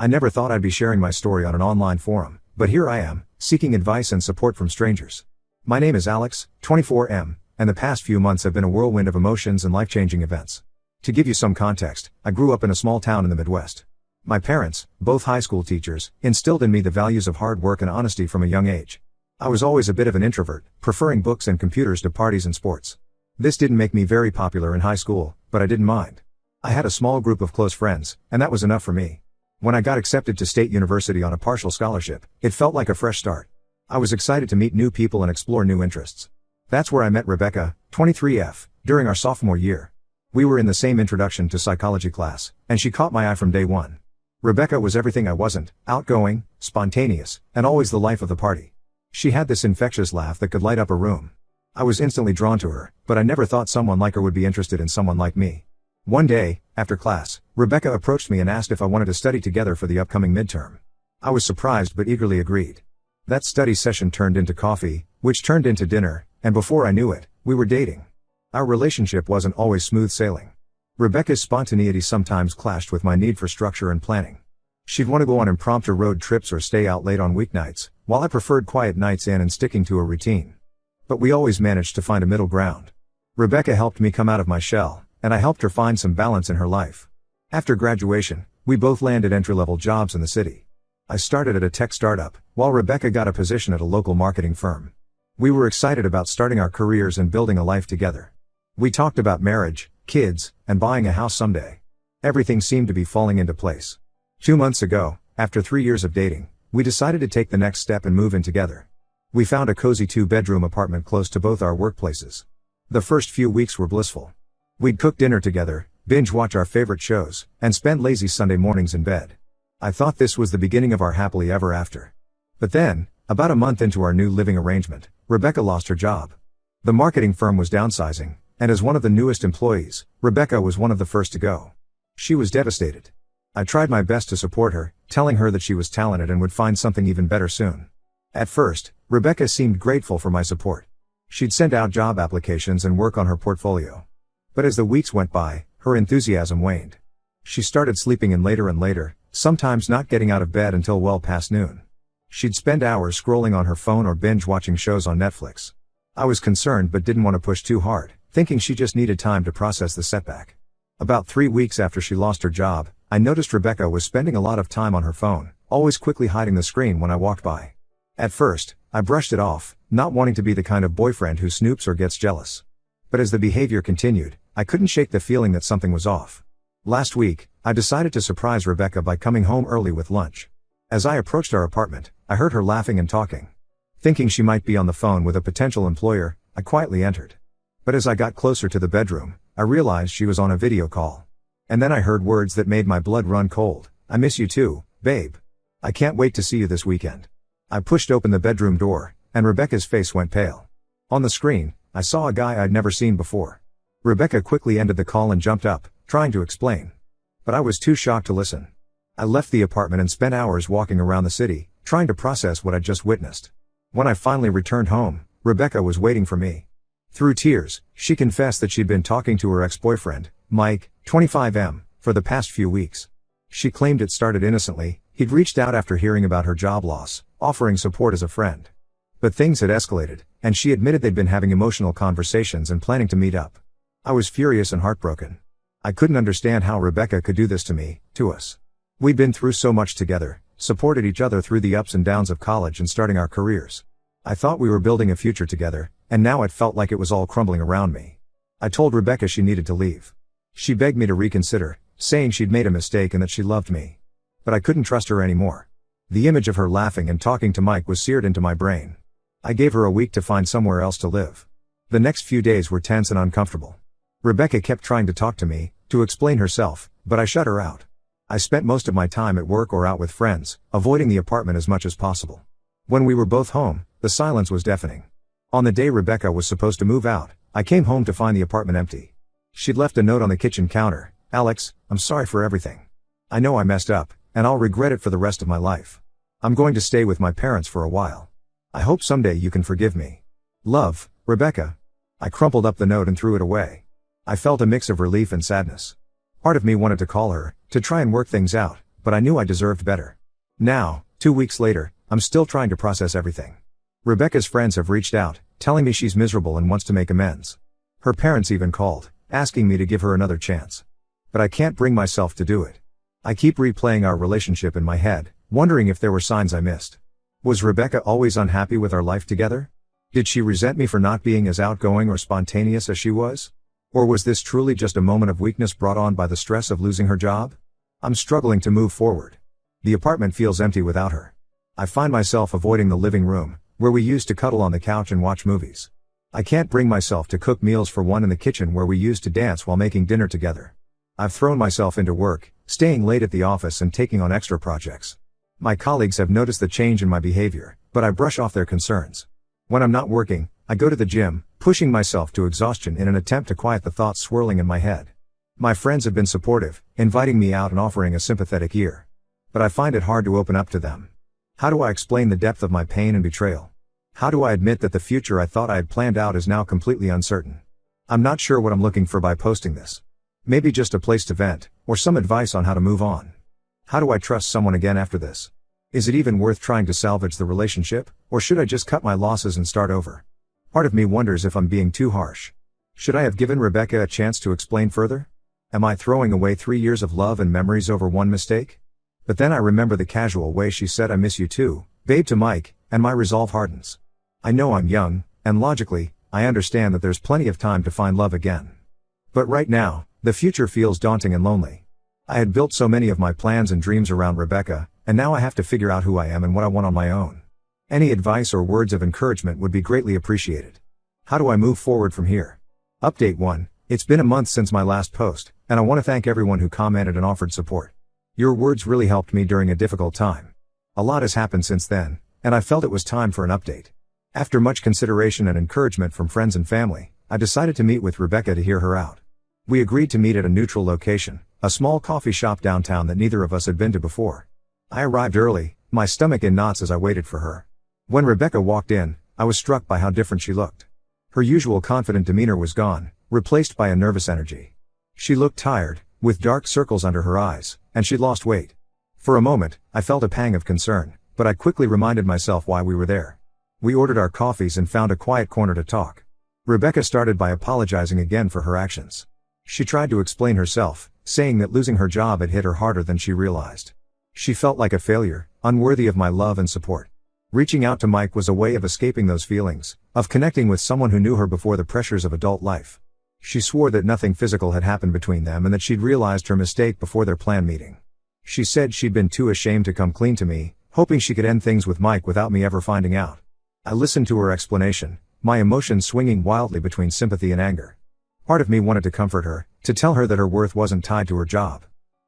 I never thought I'd be sharing my story on an online forum, but here I am, seeking advice and support from strangers. My name is Alex, 24M, and the past few months have been a whirlwind of emotions and life-changing events. To give you some context, I grew up in a small town in the Midwest. My parents, both high school teachers, instilled in me the values of hard work and honesty from a young age. I was always a bit of an introvert, preferring books and computers to parties and sports. This didn't make me very popular in high school, but I didn't mind. I had a small group of close friends, and that was enough for me. When I got accepted to State University on a partial scholarship, it felt like a fresh start. I was excited to meet new people and explore new interests. That's where I met Rebecca, 23F, during our sophomore year. We were in the same introduction to psychology class, and she caught my eye from day one. Rebecca was everything I wasn't: outgoing, spontaneous, and always the life of the party. She had this infectious laugh that could light up a room. I was instantly drawn to her, but I never thought someone like her would be interested in someone like me. One day, after class, Rebecca approached me and asked if I wanted to study together for the upcoming midterm. I was surprised but eagerly agreed. That study session turned into coffee, which turned into dinner, and before I knew it, we were dating. Our relationship wasn't always smooth sailing. Rebecca's spontaneity sometimes clashed with my need for structure and planning. She'd want to go on impromptu road trips or stay out late on weeknights, while I preferred quiet nights in and sticking to a routine. But we always managed to find a middle ground. Rebecca helped me come out of my shell, and I helped her find some balance in her life. After graduation, we both landed entry-level jobs in the city. I started at a tech startup, while Rebecca got a position at a local marketing firm. We were excited about starting our careers and building a life together. We talked about marriage, kids, and buying a house someday. Everything seemed to be falling into place. 2 months ago, after 3 years of dating, we decided to take the next step and move in together. We found a cozy 2-bedroom apartment close to both our workplaces. The first few weeks were blissful. We'd cook dinner together, binge watch our favorite shows, and spend lazy Sunday mornings in bed. I thought this was the beginning of our happily ever after. But then, about a month into our new living arrangement, Rebecca lost her job. The marketing firm was downsizing, and as one of the newest employees, Rebecca was one of the first to go. She was devastated. I tried my best to support her, telling her that she was talented and would find something even better soon. At first, Rebecca seemed grateful for my support. She'd send out job applications and work on her portfolio. But as the weeks went by, her enthusiasm waned. She started sleeping in later and later, sometimes not getting out of bed until well past noon. She'd spend hours scrolling on her phone or binge watching shows on Netflix. I was concerned but didn't want to push too hard, thinking she just needed time to process the setback. About 3 weeks after she lost her job, I noticed Rebecca was spending a lot of time on her phone, always quickly hiding the screen when I walked by. At first, I brushed it off, not wanting to be the kind of boyfriend who snoops or gets jealous. But as the behavior continued, I couldn't shake the feeling that something was off. Last week, I decided to surprise Rebecca by coming home early with lunch. As I approached our apartment, I heard her laughing and talking. Thinking she might be on the phone with a potential employer, I quietly entered. But as I got closer to the bedroom, I realized she was on a video call. And then I heard words that made my blood run cold. "I miss you too, babe. I can't wait to see you this weekend." I pushed open the bedroom door, and Rebecca's face went pale. On the screen, I saw a guy I'd never seen before. Rebecca quickly ended the call and jumped up, trying to explain. But I was too shocked to listen. I left the apartment and spent hours walking around the city, trying to process what I'd just witnessed. When I finally returned home, Rebecca was waiting for me. Through tears, she confessed that she'd been talking to her ex-boyfriend, Mike, 25M, for the past few weeks. She claimed it started innocently. He'd reached out after hearing about her job loss, offering support as a friend. But things had escalated, and she admitted they'd been having emotional conversations and planning to meet up. I was furious and heartbroken. I couldn't understand how Rebecca could do this to me, to us. We'd been through so much together, supported each other through the ups and downs of college and starting our careers. I thought we were building a future together, and now it felt like it was all crumbling around me. I told Rebecca she needed to leave. She begged me to reconsider, saying she'd made a mistake and that she loved me. But I couldn't trust her anymore. The image of her laughing and talking to Mike was seared into my brain. I gave her a week to find somewhere else to live. The next few days were tense and uncomfortable. Rebecca kept trying to talk to me, to explain herself, but I shut her out. I spent most of my time at work or out with friends, avoiding the apartment as much as possible. When we were both home, the silence was deafening. On the day Rebecca was supposed to move out, I came home to find the apartment empty. She'd left a note on the kitchen counter: "Alex, I'm sorry for everything. I know I messed up, and I'll regret it for the rest of my life. I'm going to stay with my parents for a while. I hope someday you can forgive me. Love, Rebecca." I crumpled up the note and threw it away. I felt a mix of relief and sadness. Part of me wanted to call her, to try and work things out, but I knew I deserved better. Now, 2 weeks later, I'm still trying to process everything. Rebecca's friends have reached out, telling me she's miserable and wants to make amends. Her parents even called, asking me to give her another chance. But I can't bring myself to do it. I keep replaying our relationship in my head, wondering if there were signs I missed. Was Rebecca always unhappy with our life together? Did she resent me for not being as outgoing or spontaneous as she was? Or was this truly just a moment of weakness brought on by the stress of losing her job? I'm struggling to move forward. The apartment feels empty without her. I find myself avoiding the living room, where we used to cuddle on the couch and watch movies. I can't bring myself to cook meals for one in the kitchen where we used to dance while making dinner together. I've thrown myself into work, staying late at the office and taking on extra projects. My colleagues have noticed the change in my behavior, but I brush off their concerns. When I'm not working, I go to the gym, pushing myself to exhaustion in an attempt to quiet the thoughts swirling in my head. My friends have been supportive, inviting me out and offering a sympathetic ear. But I find it hard to open up to them. How do I explain the depth of my pain and betrayal? How do I admit that the future I thought I had planned out is now completely uncertain? I'm not sure what I'm looking for by posting this. Maybe just a place to vent, or some advice on how to move on. How do I trust someone again after this? Is it even worth trying to salvage the relationship, or should I just cut my losses and start over? Part of me wonders if I'm being too harsh. Should I have given Rebecca a chance to explain further? Am I throwing away 3 years of love and memories over one mistake? But then I remember the casual way she said I miss you too, babe to Mike, and my resolve hardens. I know I'm young, and logically, I understand that there's plenty of time to find love again. But right now, the future feels daunting and lonely. I had built so many of my plans and dreams around Rebecca, and now I have to figure out who I am and what I want on my own. Any advice or words of encouragement would be greatly appreciated. How do I move forward from here? Update 1. It's been a month since my last post, and I want to thank everyone who commented and offered support. Your words really helped me during a difficult time. A lot has happened since then, and I felt it was time for an update. After much consideration and encouragement from friends and family, I decided to meet with Rebecca to hear her out. We agreed to meet at a neutral location, a small coffee shop downtown that neither of us had been to before. I arrived early, my stomach in knots as I waited for her. When Rebecca walked in, I was struck by how different she looked. Her usual confident demeanor was gone, replaced by a nervous energy. She looked tired, with dark circles under her eyes, and she'd lost weight. For a moment, I felt a pang of concern, but I quickly reminded myself why we were there. We ordered our coffees and found a quiet corner to talk. Rebecca started by apologizing again for her actions. She tried to explain herself, saying that losing her job had hit her harder than she realized. She felt like a failure, unworthy of my love and support. Reaching out to Mike was a way of escaping those feelings, of connecting with someone who knew her before the pressures of adult life. She swore that nothing physical had happened between them and that she'd realized her mistake before their planned meeting. She said she'd been too ashamed to come clean to me, hoping she could end things with Mike without me ever finding out. I listened to her explanation, my emotions swinging wildly between sympathy and anger. Part of me wanted to comfort her, to tell her that her worth wasn't tied to her job.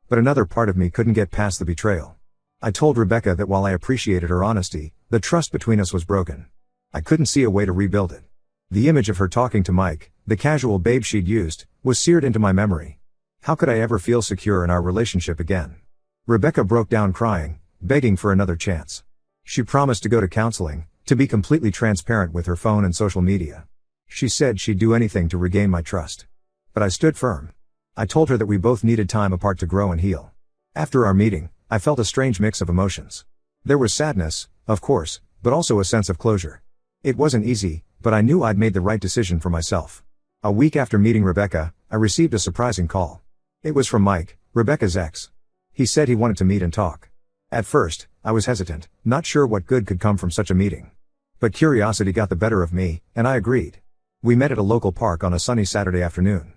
But another part of me couldn't get past the betrayal. I told Rebecca that while I appreciated her honesty, the trust between us was broken. I couldn't see a way to rebuild it. The image of her talking to Mike, the casual babe she'd used, was seared into my memory. How could I ever feel secure in our relationship again? Rebecca broke down crying, begging for another chance. She promised to go to counseling, to be completely transparent with her phone and social media. She said she'd do anything to regain my trust. But I stood firm. I told her that we both needed time apart to grow and heal. After our meeting, I felt a strange mix of emotions. There was sadness, of course, but also a sense of closure. It wasn't easy, but I knew I'd made the right decision for myself. A week after meeting Rebecca, I received a surprising call. It was from Mike, Rebecca's ex. He said he wanted to meet and talk. At first, I was hesitant, not sure what good could come from such a meeting. But curiosity got the better of me, and I agreed. We met at a local park on a sunny Saturday afternoon.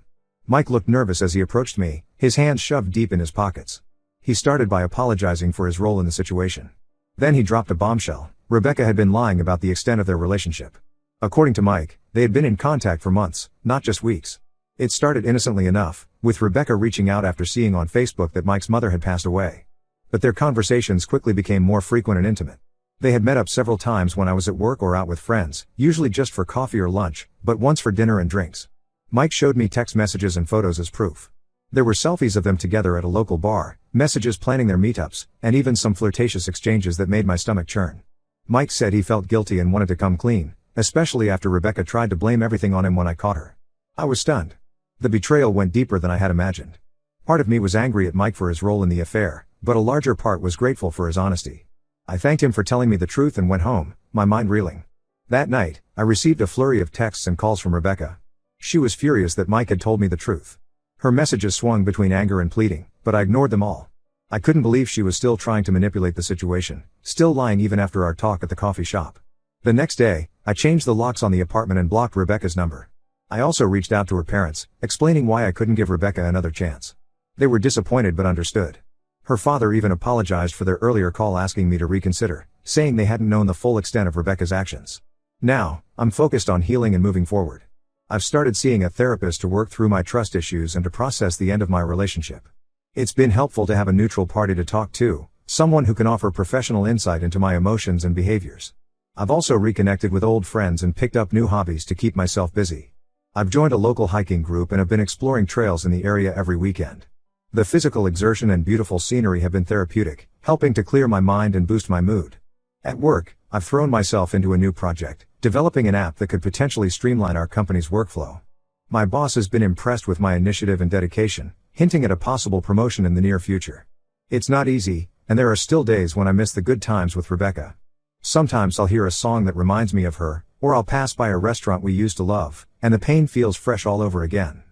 Mike looked nervous as he approached me, his hands shoved deep in his pockets. He started by apologizing for his role in the situation. Then he dropped a bombshell. Rebecca had been lying about the extent of their relationship. According to Mike, they had been in contact for months, not just weeks. It started innocently enough, with Rebecca reaching out after seeing on Facebook that Mike's mother had passed away. But their conversations quickly became more frequent and intimate. They had met up several times when I was at work or out with friends, usually just for coffee or lunch, but once for dinner and drinks. Mike showed me text messages and photos as proof. There were selfies of them together at a local bar, messages planning their meetups, and even some flirtatious exchanges that made my stomach churn. Mike said he felt guilty and wanted to come clean, especially after Rebecca tried to blame everything on him when I caught her. I was stunned. The betrayal went deeper than I had imagined. Part of me was angry at Mike for his role in the affair, but a larger part was grateful for his honesty. I thanked him for telling me the truth and went home, my mind reeling. That night, I received a flurry of texts and calls from Rebecca. She was furious that Mike had told me the truth. Her messages swung between anger and pleading, but I ignored them all. I couldn't believe she was still trying to manipulate the situation, still lying even after our talk at the coffee shop. The next day, I changed the locks on the apartment and blocked Rebecca's number. I also reached out to her parents, explaining why I couldn't give Rebecca another chance. They were disappointed but understood. Her father even apologized for their earlier call asking me to reconsider, saying they hadn't known the full extent of Rebecca's actions. Now, I'm focused on healing and moving forward. I've started seeing a therapist to work through my trust issues and to process the end of my relationship. It's been helpful to have a neutral party to talk to, someone who can offer professional insight into my emotions and behaviors. I've also reconnected with old friends and picked up new hobbies to keep myself busy. I've joined a local hiking group and have been exploring trails in the area every weekend. The physical exertion and beautiful scenery have been therapeutic, helping to clear my mind and boost my mood. At work, I've thrown myself into a new project, developing an app that could potentially streamline our company's workflow. My boss has been impressed with my initiative and dedication, hinting at a possible promotion in the near future. It's not easy, and there are still days when I miss the good times with Rebecca. Sometimes I'll hear a song that reminds me of her, or I'll pass by a restaurant we used to love, and the pain feels fresh all over again.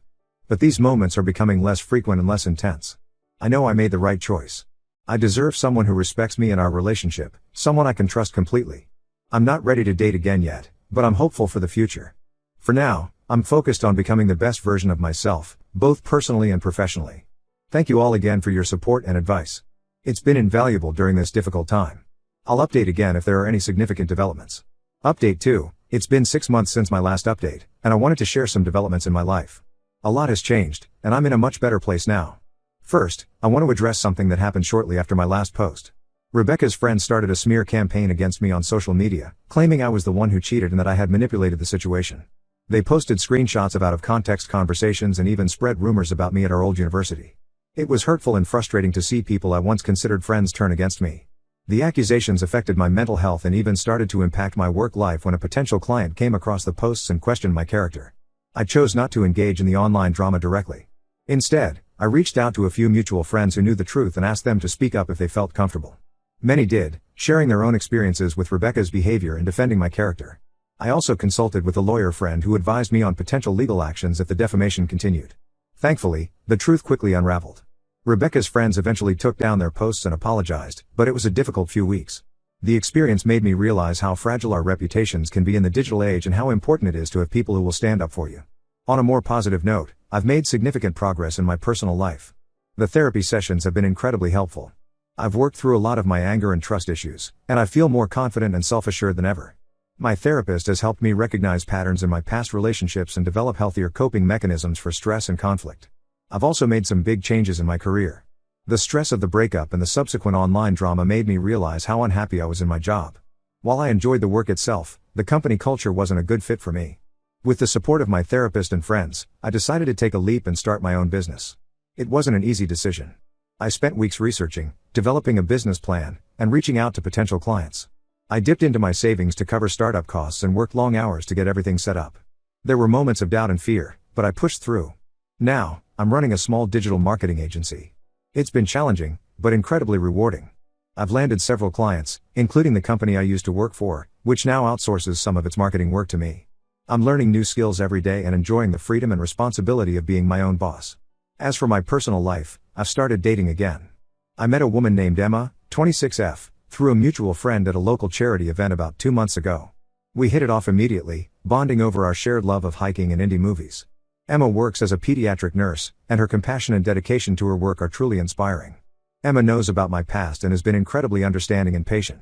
But these moments are becoming less frequent and less intense. I know I made the right choice. I deserve someone who respects me and our relationship, someone I can trust completely. I'm not ready to date again yet, but I'm hopeful for the future. For now, I'm focused on becoming the best version of myself, both personally and professionally. Thank you all again for your support and advice. It's been invaluable during this difficult time. I'll update again if there are any significant developments. Update 2. It's been 6 months since my last update, and I wanted to share some developments in my life. A lot has changed, and I'm in a much better place now. First, I want to address something that happened shortly after my last post. Rebecca's friends started a smear campaign against me on social media, claiming I was the one who cheated and that I had manipulated the situation. They posted screenshots of out-of-context conversations and even spread rumors about me at our old university. It was hurtful and frustrating to see people I once considered friends turn against me. The accusations affected my mental health and even started to impact my work life when a potential client came across the posts and questioned my character. I chose not to engage in the online drama directly. Instead, I reached out to a few mutual friends who knew the truth and asked them to speak up if they felt comfortable. Many did, sharing their own experiences with Rebecca's behavior and defending my character. I also consulted with a lawyer friend who advised me on potential legal actions if the defamation continued. Thankfully, the truth quickly unraveled. Rebecca's friends eventually took down their posts and apologized, but it was a difficult few weeks. The experience made me realize how fragile our reputations can be in the digital age and how important it is to have people who will stand up for you. On a more positive note, I've made significant progress in my personal life. The therapy sessions have been incredibly helpful. I've worked through a lot of my anger and trust issues, and I feel more confident and self-assured than ever. My therapist has helped me recognize patterns in my past relationships and develop healthier coping mechanisms for stress and conflict. I've also made some big changes in my career. The stress of the breakup and the subsequent online drama made me realize how unhappy I was in my job. While I enjoyed the work itself, the company culture wasn't a good fit for me. With the support of my therapist and friends, I decided to take a leap and start my own business. It wasn't an easy decision. I spent weeks researching, developing a business plan, and reaching out to potential clients. I dipped into my savings to cover startup costs and worked long hours to get everything set up. There were moments of doubt and fear, but I pushed through. Now, I'm running a small digital marketing agency. It's been challenging, but incredibly rewarding. I've landed several clients, including the company I used to work for, which now outsources some of its marketing work to me. I'm learning new skills every day and enjoying the freedom and responsibility of being my own boss. As for my personal life, I've started dating again. I met a woman named Emma, 26F, through a mutual friend at a local charity event about 2 months ago. We hit it off immediately, bonding over our shared love of hiking and indie movies. Emma works as a pediatric nurse, and her compassion and dedication to her work are truly inspiring. Emma knows about my past and has been incredibly understanding and patient.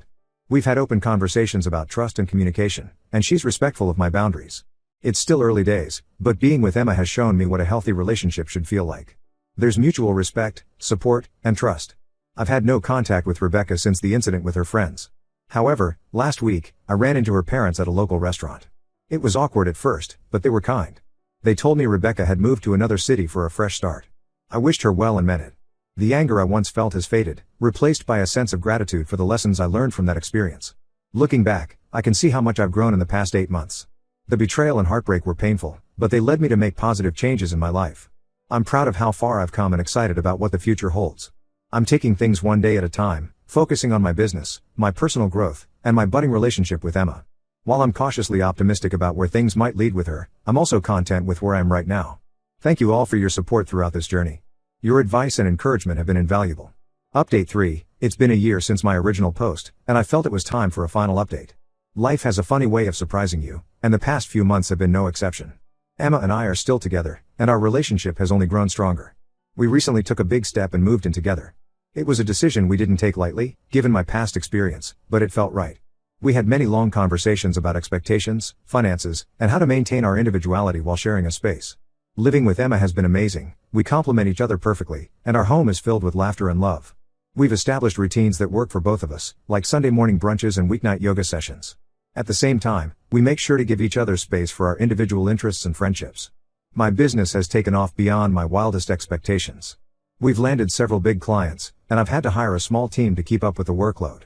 We've had open conversations about trust and communication, and she's respectful of my boundaries. It's still early days, but being with Emma has shown me what a healthy relationship should feel like. There's mutual respect, support, and trust. I've had no contact with Rebecca since the incident with her friends. However, last week, I ran into her parents at a local restaurant. It was awkward at first, but they were kind. They told me Rebecca had moved to another city for a fresh start. I wished her well and meant it. The anger I once felt has faded, replaced by a sense of gratitude for the lessons I learned from that experience. Looking back, I can see how much I've grown in the past 8 months. The betrayal and heartbreak were painful, but they led me to make positive changes in my life. I'm proud of how far I've come and excited about what the future holds. I'm taking things one day at a time, focusing on my business, my personal growth, and my budding relationship with Emma. While I'm cautiously optimistic about where things might lead with her, I'm also content with where I am right now. Thank you all for your support throughout this journey. Your advice and encouragement have been invaluable. Update 3, it's been a year since my original post, and I felt it was time for a final update. Life has a funny way of surprising you, and the past few months have been no exception. Emma and I are still together, and our relationship has only grown stronger. We recently took a big step and moved in together. It was a decision we didn't take lightly, given my past experience, but it felt right. We had many long conversations about expectations, finances, and how to maintain our individuality while sharing a space. Living with Emma has been amazing, we complement each other perfectly, and our home is filled with laughter and love. We've established routines that work for both of us, like Sunday morning brunches and weeknight yoga sessions. At the same time, we make sure to give each other space for our individual interests and friendships. My business has taken off beyond my wildest expectations. We've landed several big clients, and I've had to hire a small team to keep up with the workload.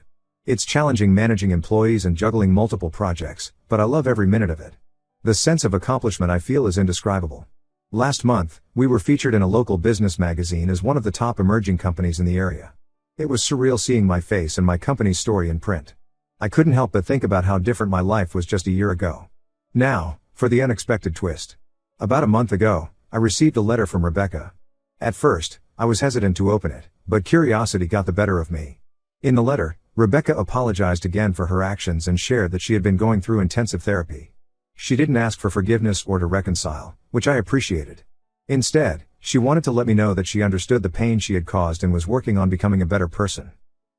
It's challenging managing employees and juggling multiple projects, but I love every minute of it. The sense of accomplishment I feel is indescribable. Last month, we were featured in a local business magazine as one of the top emerging companies in the area. It was surreal seeing my face and my company's story in print. I couldn't help but think about how different my life was just a year ago. Now, for the unexpected twist. About a month ago, I received a letter from Rebecca. At first, I was hesitant to open it, but curiosity got the better of me. In the letter, Rebecca apologized again for her actions and shared that she had been going through intensive therapy. She didn't ask for forgiveness or to reconcile, which I appreciated. Instead, she wanted to let me know that she understood the pain she had caused and was working on becoming a better person.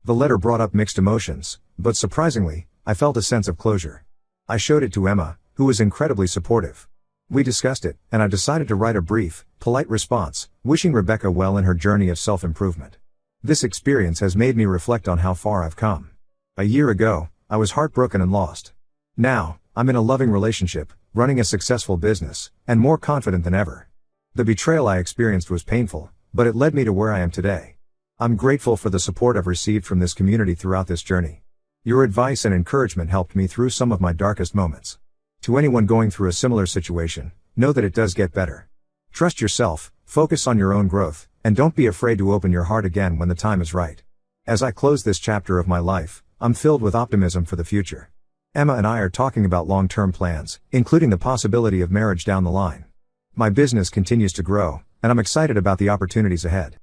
The letter brought up mixed emotions, but surprisingly, I felt a sense of closure. I showed it to Emma, who was incredibly supportive. We discussed it, and I decided to write a brief, polite response, wishing Rebecca well in her journey of self-improvement. This experience has made me reflect on how far I've come. A year ago, I was heartbroken and lost. Now, I'm in a loving relationship, running a successful business, and more confident than ever. The betrayal I experienced was painful, but it led me to where I am today. I'm grateful for the support I've received from this community throughout this journey. Your advice and encouragement helped me through some of my darkest moments. To anyone going through a similar situation, know that it does get better. Trust yourself, focus on your own growth, and don't be afraid to open your heart again when the time is right. As I close this chapter of my life, I'm filled with optimism for the future. Emma and I are talking about long-term plans, including the possibility of marriage down the line. My business continues to grow, and I'm excited about the opportunities ahead.